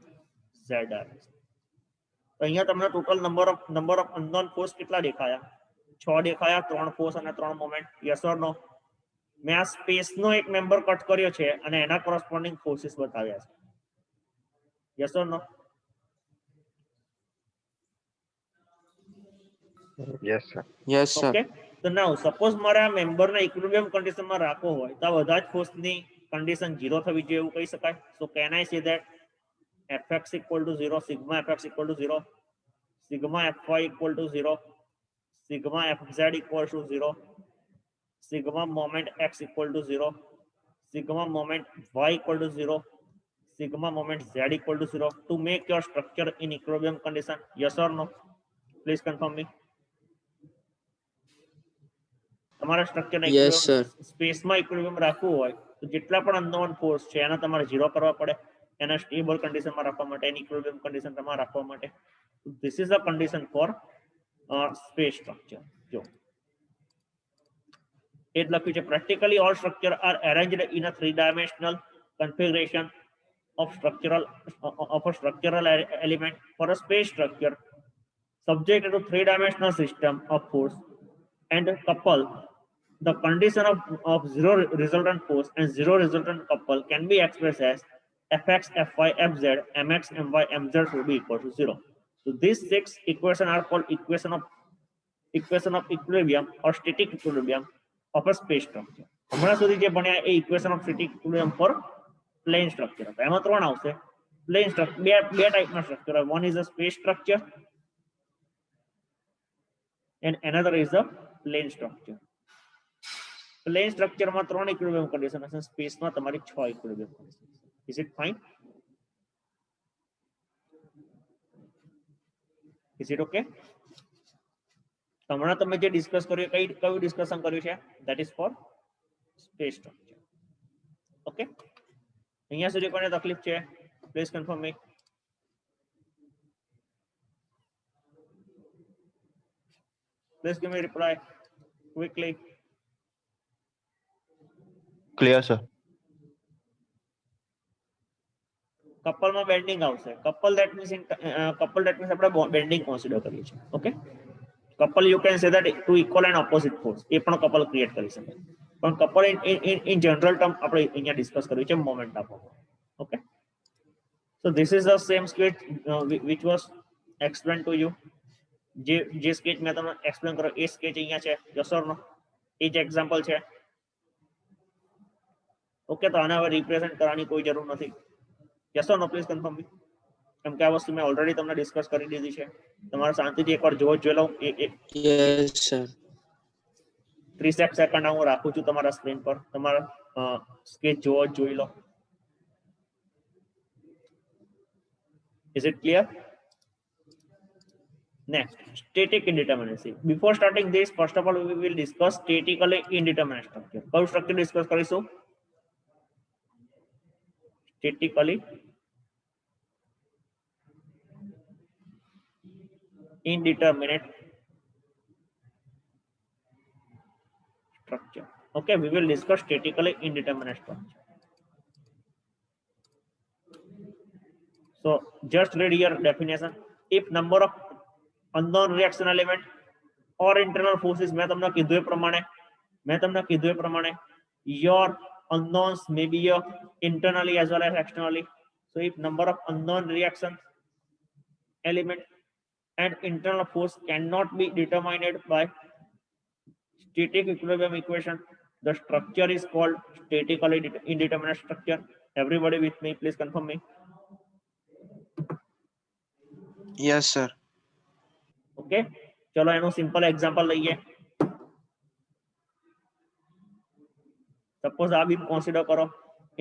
Z direction. તો અહીંયા તમને total number of unknown force કેટલા દેખાયા? 6 દેખાયા, 3 ફોર્સ અને 3 મોમેન્ટ. યસ ઓર નો? મેં આ સ્પેસનો એક મેમ્બર કટ કર્યો છે અને એના કોરસ્પોન્ડિંગ ફોર્સિસ બતાવ્યા છે. Yes or no? Yes, sir. Yes sir. Okay, તો નાઉ સપોઝ મારે આ મેમ્બરને ઇક્વિલિબ્રિયમ કન્ડિશનમાં રાખવો હોય તો આ બધા જ ફોર્સની કન્ડિશન 0 થવી જોઈએ એવું કહી શકાય. સો can I say that fx equal to 0, sigma fx equal to 0, sigma fy equal to 0, sigma fz equal to 0, sigma moment x equal to 0, sigma moment y equal to 0, sigma moment z equal to 0 to make your structure in equilibrium condition? Yes or no? Please confirm me. તમારા સ્ટ્રક્ચરને Yes, sir. સ્પેસમાં equilibrium રાખવું હોય તો જેટલા પણ unknown force છે એના તમારે 0 કરવા પડે. એના સ્ટેબલ કન્ડિશનમાં રાખવા માટે, એની ઇક્વિલિબ્રિયમ કન્ડિશન તમારે રાખવા માટે. This is a condition for space structure. જો એ જ લખ્યું છે, practically all structure are arranged in a 3-dimensional configuration of a structural element for a space structure subject to 3-dimensional system of force and couple. The condition of zero resultant force and zero resultant couple can be expressed as fx, fy, fz, mx, my, mz will be equal to 0. So these 6 equations are called equation of equilibrium or static equilibrium of a space structure. હમણાં સુધી જે ભણ્યા એ equation of static equilibrium for plane structure હતા. એમાં 3 આવશે. Plane structure બે ટાઈપના structure હોય. One is a space structure and another is a plane structure. Plane સ્ટ્રક્ચરમાં 3 ઇક્વિલિબ્રિયમ કન્ડિશન હશે, સ્પેસમાં તમારી 6 equilibrium condition. Is it fine? Is it okay? હમણાં તમે જે ડિસ્કસ કર્યું કયું ડિસ્કશન કર્યું છે? That is for space structure. Okay, અહીંયા સુધી કોઈને તકલીફ છે? Please confirm me. Please give me reply quickly. Clear, sir. કપલમાં બેન્ડિંગ આવશે. કપલ ધેટ મીન્સ આપણે બેન્ડિંગ કન્સિડર કરીએ છીએ. Okay, couple you can say that two equal and opposite force, એ પણ કપલ ક્રિએટ કરી શકે. પણ કપલ ઇન જનરલ ટર્મ આપણે અહીંયા ડિસ્કસ કર્યું છે મોમેન્ટ આપવામાં. Okay, so this is the same sketch which was explain to you. જે સ્કેચ મેં તમને એક્સપ્લેન કર્યો એ સ્કેચ અહીંયા છે. યસ ઓર નો? એ જ એક્ઝામ્પલ છે. ઓકે, તો આને હવે રિપ્રેઝન્ટ કરવાની કોઈ જરૂર નથી. Yes or no? Please confirm me. કેમ કે આ વસ્તુ મેં ઓલરેડી તમને ડિસ્કસ કરી દીધી છે. તમારે શાંતિથી એકવાર જોઈ લો. Yes sir. 30 સેકન્ડ હું રાખું છું તમારા સ્ક્રીન પર. તમારા સ્કેચ જોઈ લો. Is it clear? Next, static indeterminacy. Before starting this, first of all, we will discuss statically indeterminate structure. કયું સ્ટ્રક્ચર ડિસ્કસ કરીશું? Statically indeterminate structure. Okay, we will discuss statically indeterminate structure. So just read your definition. If number of unknown reaction element or internal forces, मैं તમને કીધું એ પ્રમાણે your unknowns may be internally as well as externally. So if number of unknown reaction element and internal force cannot be determined by static equilibrium equation, the structure is called statically indeterminate structure. Everybody with me, please confirm me. Yes sir. Okay, ચલો એનું simple example લઈએ. Suppose આ beam consider કરો.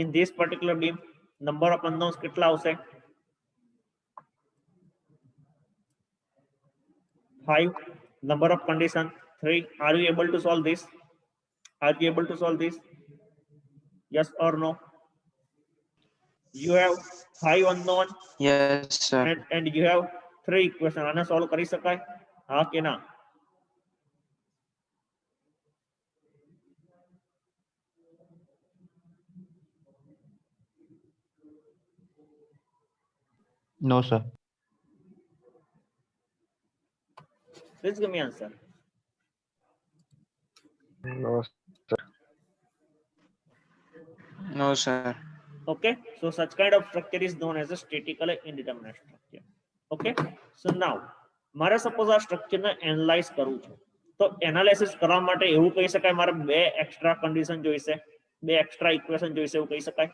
In this particular beam number of unknowns કેટલા આવશે? 5. Number of condition 3. Are you able to solve this? Are you able to solve this? Yes or no? You have 5 unknown Yes, sir. and you have 3 equation. આને solve કરી શકાય? હા કે ના? No, sir. Please give me answer. No, sir. No, sir. Okay, so such kind of structure is known as a statically indeterminate structure. Okay, so now મારે suppose આ સ્ટ્રક્ચરને analyse કરવું છે, તો એનાલિસિસ કરવા માટે એવું કહી શકાય મારે બે એક્સ્ટ્રા કન્ડિશન જોઈશે, બે એક્સ્ટ્રા ઇક્વેશન જોઈશે એવું કહી શકાય?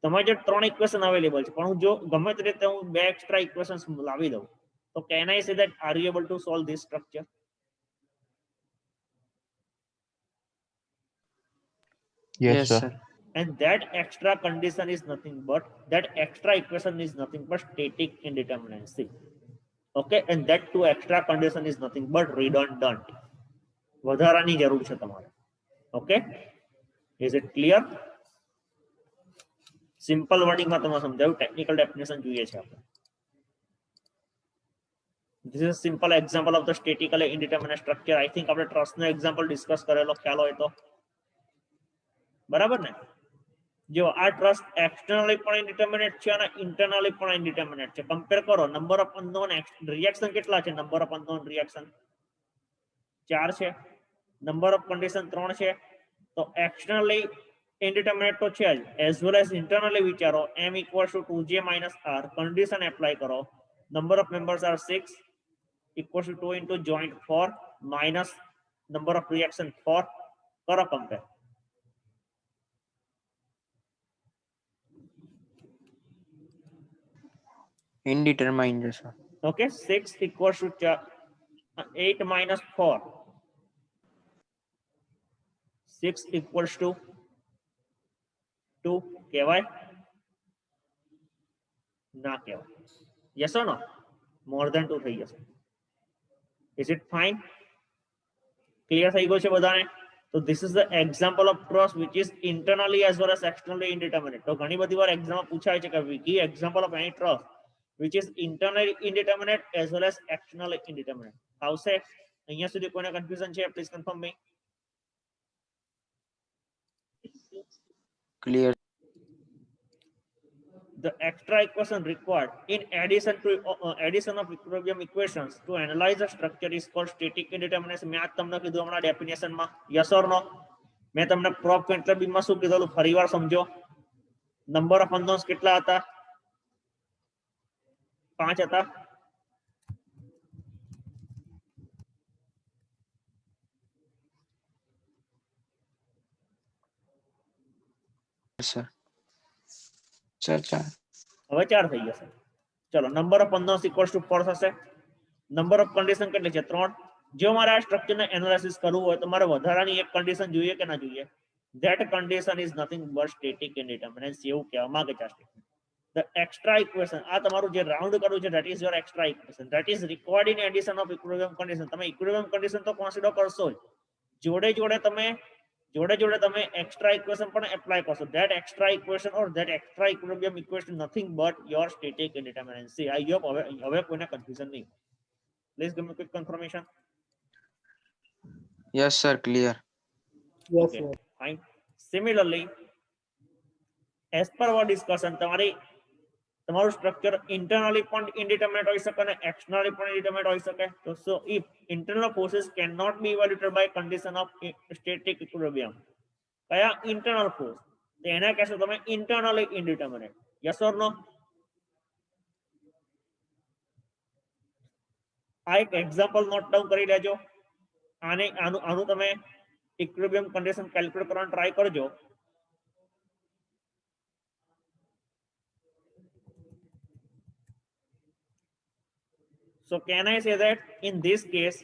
તમારે જે 3 ઇક્વેશન અવેલેબલ છે, પણ હું જો ગમે તે રીતે હું બે એક્સ્ટ્રા ઇક્વેશન્સ લાવી દઉં, તો can I say that are you able to solve this structure? Yes, sir. And that extra condition is nothing but, that extra equation is nothing but static indeterminacy. Okay, and that two extra condition is nothing but redundant. વધારાની જરૂર છે તમારે. Okay, is it clear? Simple wording માં તમને સમજાવ્યું, technical definition જોઈએ છે આપણે. This is a simple example of the statically indeterminate structure. I think આપણે ટ્રસ્ટ નો એક્ઝામ્પલ ડિસ્કસ કરેલો, ખ્યાલ હોય તો. બરાબર ને? જો આ ટ્રસ્ટ એક્સટર્નલી પણ ઇન્ડિટરમિનેટ છે અને ઇન્ટરનલી પણ ઇન્ડિટરમિનેટ છે. કમ્પેર કરો, નંબર ઓફ અનનોન રિએક્શન કેટલા છે? નંબર ઓફ અનનોન રિએક્શન 4 છે, નંબર ઓફ કન્ડિશન 3 છે. તો એક્સટર્નલી ઇન્ડિટરમિનેટ તો છે જ, એઝ વેલ એઝ ઇન્ટરનલી વિચારો. m = 2j - r, condition apply કરો. Number of members are 6 = 2 into joint 4 minus number of reaction 4. કરો compare. Indeterminate, sir. Okay, 6 = 8 minus 4. 6 = 2 કહેવાય? ના કહેવાય. Yes or no? More than 2 થઈ જશે. Is it fine? Clear થઈ ગયું છે બધાને? So this is the example of trust which is internally as well as externally indeterminate. તો ઘણી બધી વાર એક્ઝામમાં પૂછાય છે કે give example of any trust which is internally indeterminate as well as externally indeterminate. આવશે? અહીંયા સુધી કોઈને કન્ફ્યુઝન છે? Please confirm me. Clear. The extra equation required in addition to addition of equilibrium equations to analyze a structure is called static indeterminacy. મેં આજ તમને કીધું હમણાં ડેફિનેશનમાં. યસ ઓર નો? મેં તમને પ્રોપ કેન્ટર બીમમાં શું કીધું ફરીવાર સમજો. નંબર ઓફ અનનોન્સ કેટલા હતા? 5 હતા. Sir. Sir, 4. હવે 4 થઈ જશે. ચલો, નંબર ઓફ અનનોન્સ = 4 થશે. નંબર ઓફ કન્ડિશન કેટલી છે? 3. જો મારે આ સ્ટ્રક્ચરને એનાલિસિસ કરવું હોય તો મારે વધારાની એક કન્ડિશન જોઈએ કે ના જોઈએ? That condition is nothing but static indeterminacy. એવું કહેવા માંગે છે આ સ્ટેટમેન્ટ. The extra equation, આ તમારું જે રાઉન્ડ કરવું છે, that is your extra equation, that is required in addition of equilibrium condition. તમે equilibrium condition તો કન્સિડર કરશો જ, જોડે જોડે તમે extra equation પણ એપ્લાય કરશો. that extra equation or that extra equilibrium equation nothing but your static indeterminacy. I hope હવે કોઈને કન્ફ્યુઝન નહીં. Please give me quick confirmation. Yes, sir. Clear. Yes, Okay, sir. fine. Similarly, as per our discussion, તમારું structure internally પણ ઇન્ડિટરમિનેટ હોઈ શકે અને externally પણ ઇન્ડિટરમિનેટ હોઈ શકે. તો so if internal forces can not be evaluated by condition of static equilibrium, કયા ઇન્ટરનલ ફોર્સ? તો એને કહેશો તમે ઇન્ટરનલી ઇન્ડિટરમિનેટ. યસ ઓર નો? આ એક એક્ઝામ્પલ નોટ ડાઉન કરી લેજો. આનું તમે ઇક્વિલિબ્રિયમ કન્ડિશન કેલ્ક્યુલેટ કરવાનો ટ્રાય કરજો. So can I say that in this case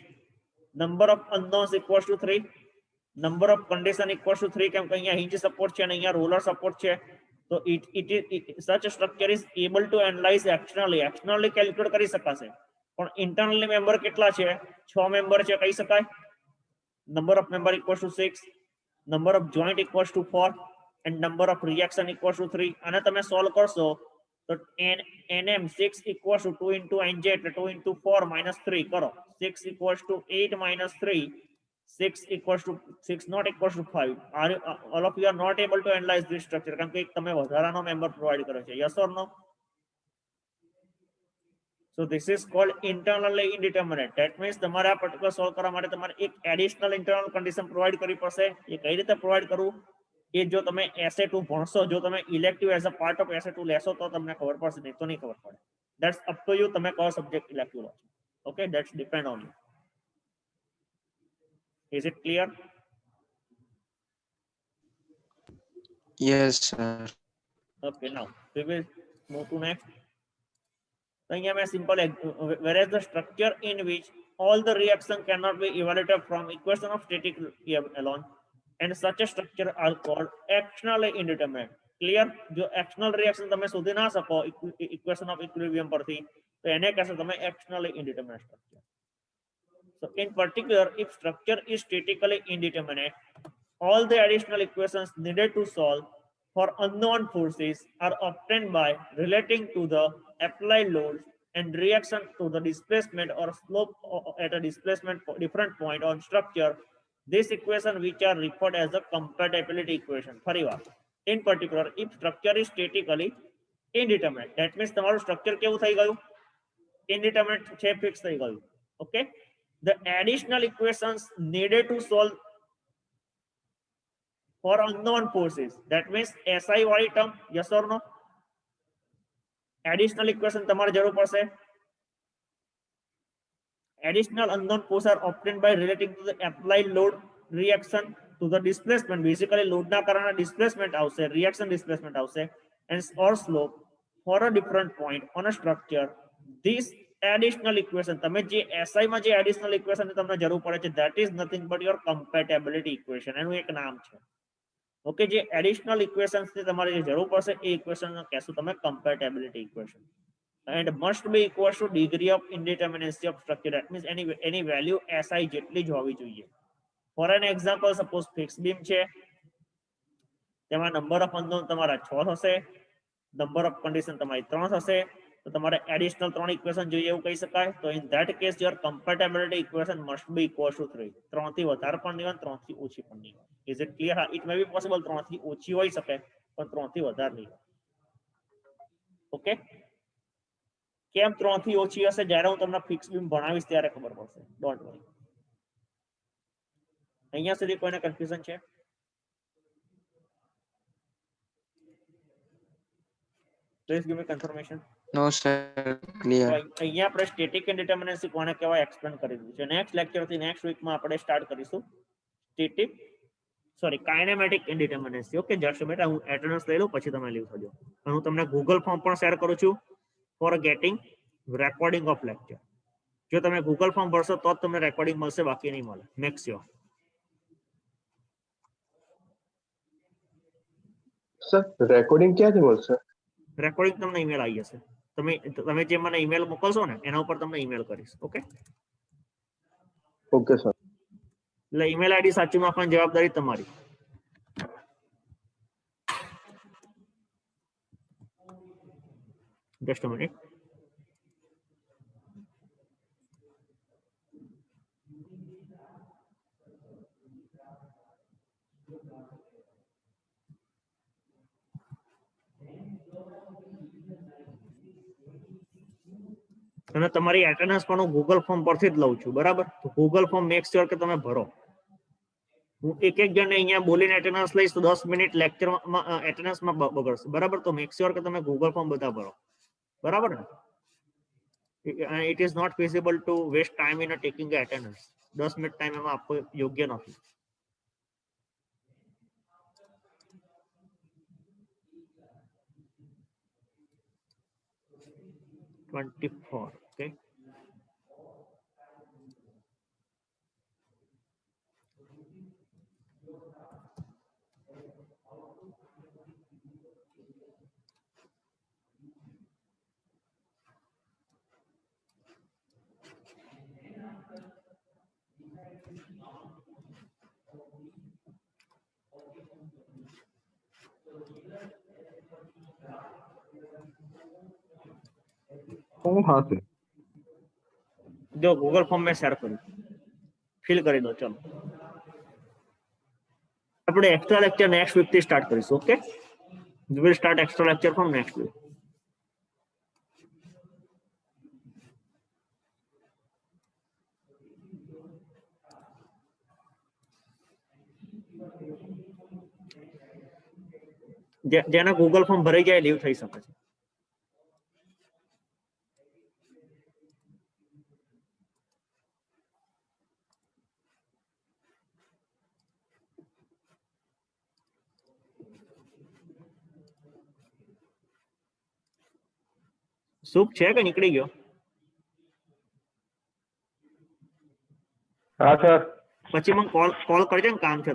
number of unknowns = 3, number of condition = 3? કેમ કે અહીંયા hinge support છે અને અહીંયા roller support છે. તો such a structure is able to analyze externally calculate કરી શકાશે, પણ internally મેમ્બર કેટલા છે? 6 મેમ્બર છે, કહી શકાય. Number of member equals to 6, number of joint equals to 4, and number of reaction equals to 3. અને તમે સોલ્વ કરશો તો nm 6 equals to 2 into nj એટલે 2 into 4 minus 3 કરો. 6 equals to 8 minus 3, 6 equals to 6 not equals to 5. All of you are not able to analyze this structure કારણ કે તમે વધારાનો મેમ્બર પ્રોવાઈડ કરો છો. Yes or no? So this is called internally indeterminate. That means તમારે આ particular solve કરવા માટે તમારે એક એડિશનલ ઇન્ટરનલ કન્ડિશન પ્રોવાઈડ કરવી પડશે. એ કઈ રીતે પ્રોવાઈડ કરવું એ જો તમે SA2 ભણશો, જો તમે elective as a part of SA2 લેશો તો તમને ખબર પડશે, નહીં તો નહીં ખબર પડે. That's up to you, તમે કયો સબ્જેક્ટ ઇલેક્ટિવ લો છો. Okay, that's depend on you. Is it clear? Yes, sir. Okay, now we will move to next. અહીંયા મેં simple whereas the structure in which all the reaction cannot be evaluated from equation of static alone, and such a structure are called externally indeterminate. Clear? જો external reaction તમે શોધી ના શકો equation of equilibrium પરથી તો એને કહેશો તમે externally indeterminate structure. So in particular, if structure is statically indeterminate, all the additional equations needed to solve for unknown forces are obtained by relating to the applied load and reaction to the displacement or slope at a displacement different point on structure. This equation which are referred as a compatibility equation. ફરીવાર, in particular, if structure is statically indeterminate, that means તમારું structure કેવું થઈ ગયું? Indeterminate છે, fix થઈ ગયું. Okay, the additional equations needed to solve for unknown forces, that means SI વાળી term, yes or no? Additional equation તમારે જરૂર પડશે. Additional unknown forces are obtained by relating to the applied load, reaction to the displacement. Basically load ના કારણે displacement આવશે, reaction displacement આવશે, and or slope for a different point on a structure. This additional equation, તમે જે SI માં જે additional equation તમને જરૂર પડે છે, that is nothing but your compatibility equation. એનું એક નામ છે. ઓકે, જે એડિશનલ ઇક્વેશન્સ ની તમારે જે જરૂર પડશે એ ઇક્વેશન કહેશું તમે compatibility equation, and must be equal to degree of indeterminacy of structure. That means any value SI જેટલી જ હોવી જોઈએ. For an example, suppose fixed beam છે, તેમાં નંબર ઓફ અનનોન તમારા 6 થશે, નંબર ઓફ કન્ડિશન તમારી 3 થશે, તો તમારે એડિશનલ 3 ઇક્વેશન જોઈએ એવું કહી શકાય. તો in that case your compatibility equation must be equal to 3. 3 થી વધારે પણ નહીં હોય, 3 થી ઓછી પણ નહીં હોય. Is it clear? It may be possible 3 થી ઓછી હોઈ શકે પણ 3 થી વધારે નહીં હોય. ઓકે, કેમ 3 થી ઓછી હશે? જ્યારે હું તમને ફિક્સ બીમ ભણાવીશ ત્યારે ખબર પડશે. Don't worry. અહીંયા સુધી કોઈને કન્ફ્યુઝન છે? Please give me confirmation. No, sir. Clear. અહીંયા આપણે સ્ટેટિક ઇન્ડિટર્મિનન્સી કોને કહેવાય એક્સપ્લેન કરી દીધું છે. નેક્સ્ટ લેક્ચરથી નેક્સ્ટ વીકમાં આપણે સ્ટાર્ટ કરીશું કાઇનેમેટિક ઇન્ડિટર્મિનન્સી. ઓકે, જસ્ટ બેટા હું એટેન્ડન્સ લઈ લઉં પછી તમે લીવ થજો. અને હું તમને ગૂગલ ફોર્મ પણ શેર કરું છું for getting recording of lecture. જો તમે ગૂગલ ફોર્મ ભરશો તો જ તમને રેકોર્ડિંગ મળશે, બાકી નહીં મળે. Make sure. સર રેકોર્ડિંગ ક્યાંથી મળશે? રેકોર્ડિંગ તમને ઈમેલ આવી જશે. તમે જે મને ઈમેલ મોકલશો ને એના ઉપર તમને ઈમેલ કરીશ. Okay okay sir. એટલે ઈમેલ આઈડી સાચું નાખવાની જવાબદારી તમારી. Just a minute. અને તમારી એટેન્ડન્સ પણ હું ગૂગલ ફોર્મ પરથી જ લઉં છું, બરાબર? તો ગૂગલ ફોર્મ મેક શ્યોર કે તમે ભરો. હું એક જણને અહીંયા બોલીને એટેન્ડન્સ લઈશ તો 10 મિનિટ લેક્ચરમાં એટેન્ડન્સમાં બગડશે, બરાબર? તો મેક શ્યોર કે તમે ગૂગલ ફોર્મ બધા ભરો, બરાબર ને? It is not feasible to waste time in taking attendance. 10 minute time એમાં આપવો યોગ્ય નથી. Okay. हाँ सर जो गूगल फॉर्म में शेयर करूँ फिल कर दो। चलो अपने एक्स्ट्रा लेक्चर नेक्स्ट वीक थी स्टार्ट करीશું। Okay we will start extra lecture from next week. જેના ગૂગલ ફોર્મ ભરાઈ જાય લીવ થઈ શકે છે। સુખ છે કે નીકળી ગયો? हाँ सर પછી મને કોલ કરજે ને કામ છે।